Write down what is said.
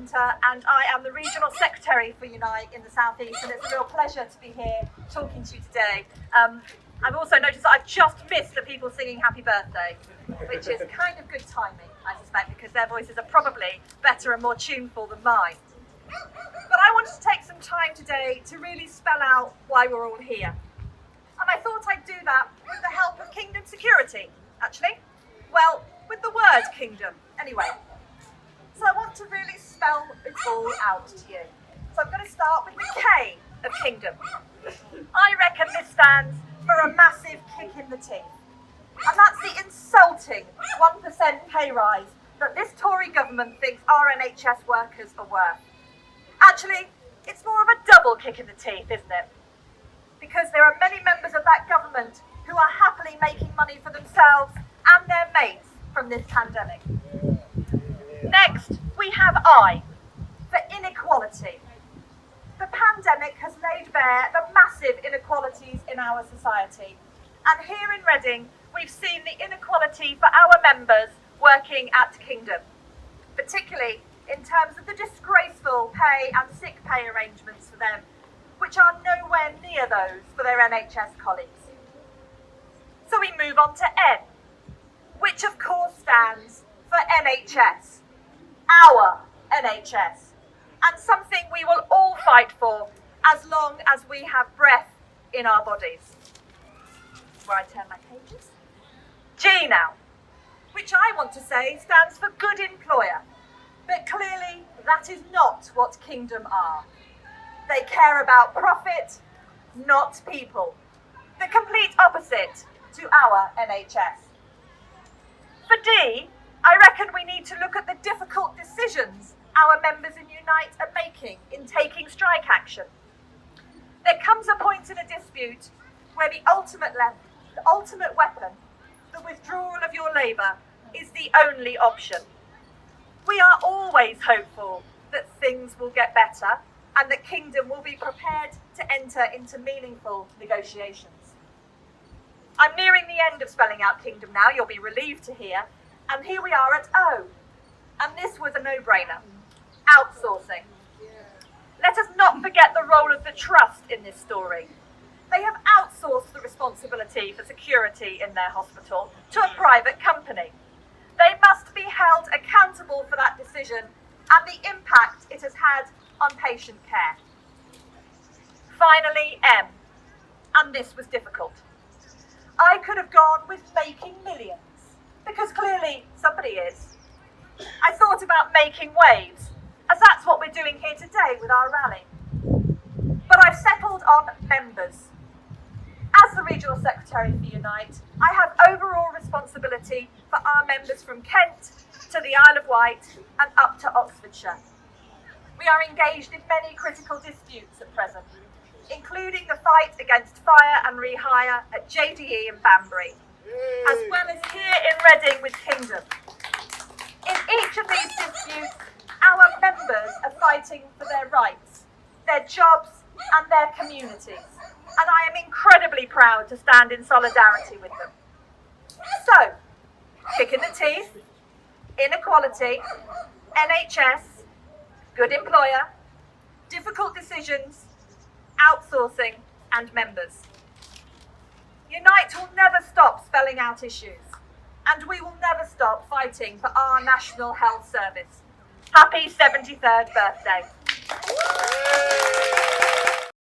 Carpenter, and I am the Regional Secretary for Unite in the South East, and it's a real pleasure to be here talking to you today. I've also noticed that I've just missed the people singing Happy Birthday, which is kind of good timing, I suspect, because their voices are probably better and more tuneful than mine. But I wanted to take some time today to really spell out why we're all here. And I thought I'd do that with the help of Kingdom Security, actually. Well, with the word kingdom, anyway. So I want to really spell it all out to you. So I'm going to start with the K of kingdom. I reckon this stands for a massive kick in the teeth. And that's the insulting 1% pay rise that this Tory government thinks our NHS workers are worth. Actually, it's more of a double kick in the teeth, isn't it? Because there are many members of that government who are happily making money for themselves and their mates from this pandemic. Next, we have I, for inequality. The pandemic has laid bare the massive inequalities in our society. And here in Reading, we've seen the inequality for our members working at Kingdom, particularly in terms of the disgraceful pay and sick pay arrangements for them, which are nowhere near those for their NHS colleagues. So we move on to N, which of course stands for NHS, our NHS, and something we will all fight for as long as we have breath in our bodies. Where I turn my pages. G now, which I want to say stands for good employer, but clearly that is not what Kingdom are. They care about profit, not people. The complete opposite to our NHS. For D, I reckon we need to look at the difficult decisions our members in Unite are making in taking strike action. There comes a point in a dispute where the ultimate weapon, the withdrawal of your labour, is the only option. We are always hopeful that things will get better and that Kingdom will be prepared to enter into meaningful negotiations. I'm nearing the end of spelling out Kingdom now, you'll be relieved to hear, and here we are at O. And this was a no-brainer. Outsourcing. Let us not forget the role of the trust in this story. They have outsourced the responsibility for security in their hospital to a private company. They must be held accountable for that decision and the impact it has had on patient care. Finally, M, and this was difficult. I could have gone with making millions, because clearly somebody is. I thought about making waves, as that's what we're doing here today with our rally. But I've settled on members. As the Regional Secretary for Unite, I have overall responsibility for our members from Kent to the Isle of Wight and up to Oxfordshire. We are engaged in many critical disputes at present, including the fight against fire and rehire at JDE and Banbury, as well as here in Reading with Kingdom. In each of these disputes, our members are fighting for their rights, their jobs and their communities, and I am incredibly proud to stand in solidarity with them. So, kick in the teeth, inequality, NHS, good employer, difficult decisions, outsourcing and members. Unite will never stop spelling out issues, and we will never stop fighting for our National Health Service. Happy 73rd birthday.